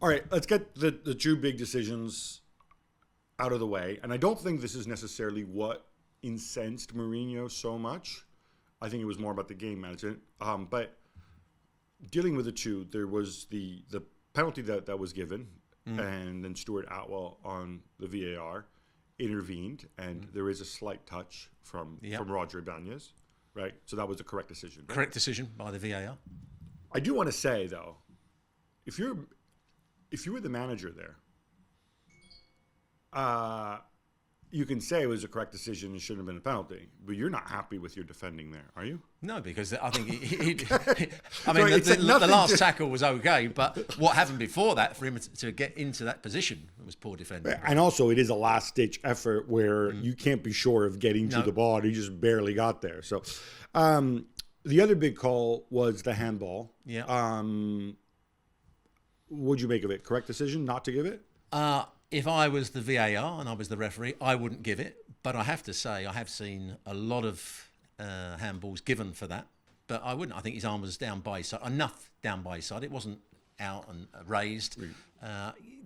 All right, let's get the two big decisions out of the way. And I don't think this is necessarily what incensed Mourinho so much. I think it was more about the game management. But dealing with the two, there was the penalty that was given, and then Stewart Atwell on the VAR intervened, and there is a slight touch from Roger Ibanez, right? So that was the correct decision. Right? Correct decision by the VAR. I do want to say, though, if you were the manager there, you can say it was a correct decision and shouldn't have been a penalty, but you're not happy with your defending there, are you? No, because I think the last tackle was okay, but what happened before that for him to get into that position was poor defending. And also, it is a last-ditch effort where you can't be sure of getting to the ball. He just barely got there. So, the other big call was the handball. Yeah. What'd you make of it? Correct decision not to give it? If I was the VAR and I was the referee, I wouldn't give it. But I have to say, I have seen a lot of handballs given for that. But I wouldn't. I think his arm was down by his side, enough down by his side. It wasn't out and raised.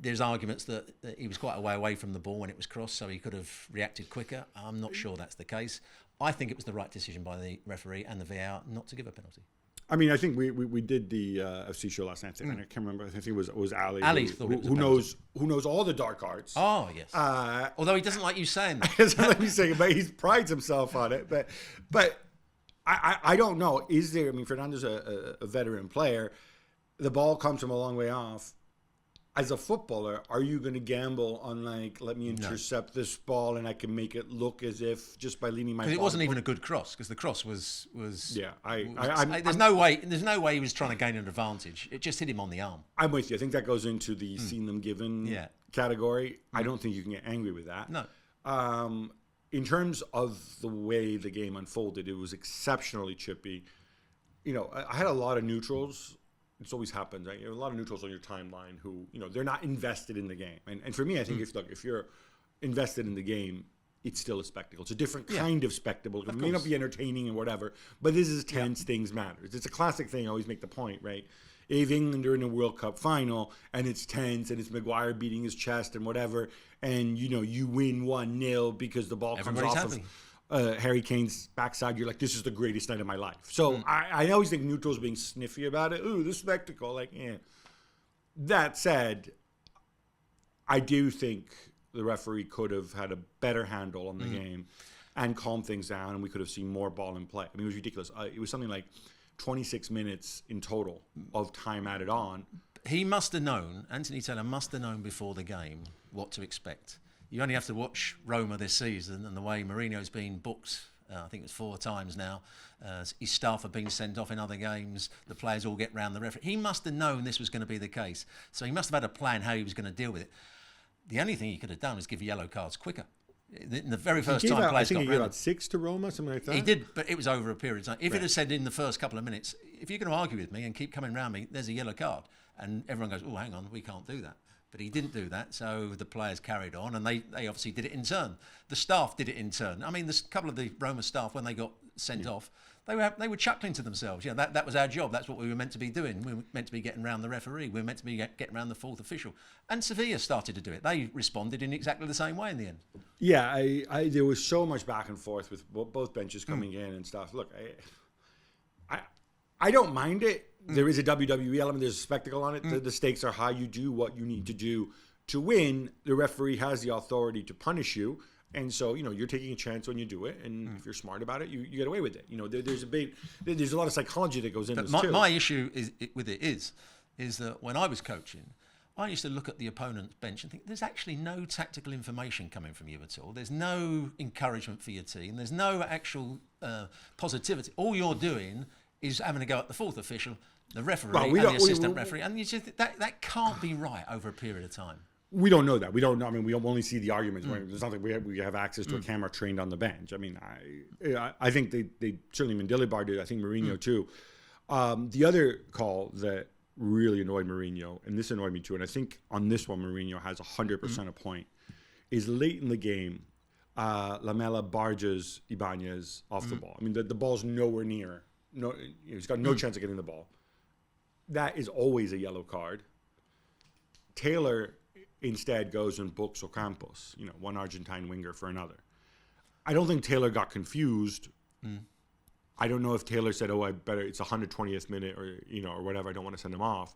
There's arguments that he was quite a way away from the ball when it was crossed, so he could have reacted quicker. I'm not sure that's the case. I think it was the right decision by the referee and the VAR not to give a penalty. I mean, I think we did the FC show last night, and I can't remember. I think it was Ali. Ali who knows all the dark arts. Oh yes. Although he doesn't like you saying that. He doesn't like me saying it, but he prides himself on it. But I don't know. Is there? I mean, Fernando's a veteran player. The ball comes from a long way off. As a footballer, are you going to gamble on let me intercept this ball and I can make it look as if just by leaning my? Because it wasn't even a good cross. Because the cross was. Yeah, there's no way. There's no way he was trying to gain an advantage. It just hit him on the arm. I'm with you. I think that goes into the seen them given category. I don't think you can get angry with that. No. In terms of the way the game unfolded, it was exceptionally chippy. I had a lot of neutrals. It's always happens, right? You have a lot of neutrals on your timeline who, they're not invested in the game. And for me, I think if you're invested in the game, it's still a spectacle. It's a different kind of spectacle. It may not be entertaining and whatever, but this is tense, things matter. It's a classic thing. I always make the point, right? If England are in a World Cup final and it's tense and it's Maguire beating his chest and whatever, and, you win 1-0 because the ball comes off of Harry Kane's backside, you're like, this is the greatest night of my life. So I always think neutrals being sniffy about it. Ooh, this spectacle. That said, I do think the referee could have had a better handle on the game and calmed things down, and we could have seen more ball in play. I mean, it was ridiculous. It was something like 26 minutes in total of time added on. Anthony Taylor must have known before the game what to expect. You only have to watch Roma this season and the way Mourinho's been booked. I think it's 4 times now. His staff have been sent off in other games. The players all get round the referee. He must have known this was going to be the case. So he must have had a plan how he was going to deal with it. The only thing he could have done was give yellow cards quicker. In the very first time players got round. I think he gave out 6 to Roma, something like that. He did, but it was over a period of time. If it had said in the first couple of minutes, if you're going to argue with me and keep coming round me, there's a yellow card. And everyone goes, oh, hang on, we can't do that. But he didn't do that, so the players carried on, and they obviously did it in turn. The staff did it in turn. I mean, a couple of the Roma staff, when they got sent off, they were chuckling to themselves. That was our job. That's what we were meant to be doing. We were meant to be getting around the referee. We were meant to be getting around the fourth official. And Sevilla started to do it. They responded in exactly the same way in the end. Yeah, there was so much back and forth with both benches coming in and stuff. Look, I don't mind it. There is a WWE element. There's a spectacle on it. The stakes are high. You do what you need to do to win. The referee has the authority to punish you. And so, you're taking a chance when you do it. And if you're smart about it, you get away with it. There's a lot of psychology that goes into this too. My issue with it is that when I was coaching, I used to look at the opponent's bench and think, there's actually no tactical information coming from you at all. There's no encouragement for your team. There's no actual positivity. All you're doing is having to go at the fourth official, the referee, and the assistant referee. And you just, that can't be right over a period of time. We don't know that. We don't know. I mean, we only see the arguments. There's nothing. We have access to a camera trained on the bench. I mean, I think they certainly Mendilibar did. I think Mourinho too. The other call that really annoyed Mourinho, and this annoyed me too, and I think on this one Mourinho has 100% a point, is late in the game, Lamela barges Ibanez off the ball. I mean, the ball's nowhere near. No, he's got no chance of getting the ball. That is always a yellow card. Taylor instead goes and books Ocampos, one Argentine winger for another. I don't think Taylor got confused. I don't know if Taylor said, "Oh, it's 120th minute," or whatever. I don't want to send him off.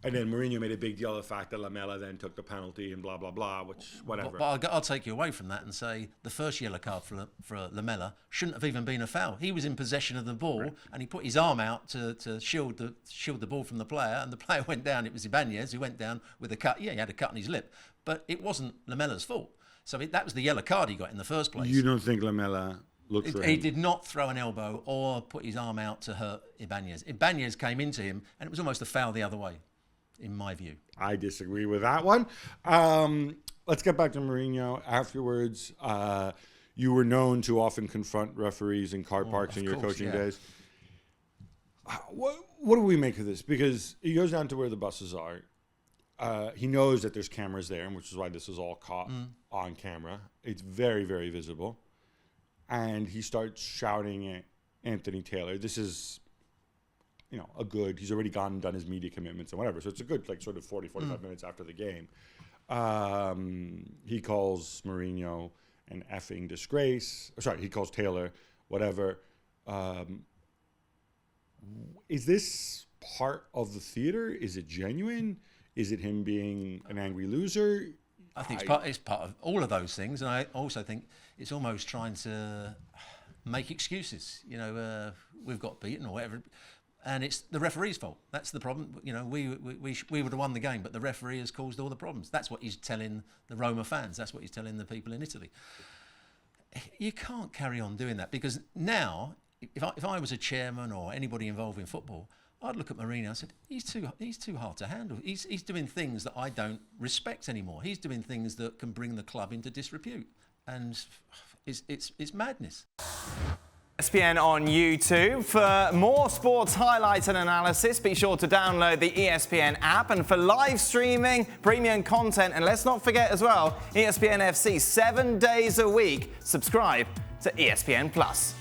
And then Mourinho made a big deal of the fact that Lamela then took the penalty and blah blah blah, which whatever. But I'll take you away from that and say the first yellow card for Lamela shouldn't have even been a foul. He was in possession of the ball and he put his arm out to shield the ball from the player, and the player went down. It was Ibanez who went down with a cut. Yeah, he had a cut in his lip, but it wasn't Lamela's fault. So that was the yellow card he got in the first place. You don't think Lamela looked for him? He did not throw an elbow or put his arm out to hurt Ibanez. Ibanez came into him, and it was almost a foul the other way, in my view. I disagree with that one. Let's get back to Mourinho. Afterwards, you were known to often confront referees in car parks in your coaching days. What do we make of this? Because he goes down to where the buses are. He knows that there's cameras there, which is why this is all caught on camera. It's very, very visible. And he starts shouting at Anthony Taylor. This is, he's already gone and done his media commitments and whatever. So it's a good, 45 minutes after the game. He calls Mourinho an effing disgrace. Sorry, he calls Taylor whatever. Is this part of the theater? Is it genuine? Is it him being an angry loser? I think it's part of all of those things, and I also think it's almost trying to make excuses. We've got beaten or whatever, and it's the referee's fault. That's the problem. We would have won the game, but the referee has caused all the problems. That's what he's telling the Roma fans. That's what he's telling the people in Italy. You can't carry on doing that, because now, if I was a chairman or anybody involved in football, I'd look at Mourinho and said, he's too hard to handle. He's doing things that I don't respect anymore. He's doing things that can bring the club into disrepute, and it's madness. ESPN on YouTube. For more sports highlights and analysis, be sure to download the ESPN app. And for live streaming, premium content, and let's not forget as well, ESPN FC 7 days a week. Subscribe to ESPN Plus.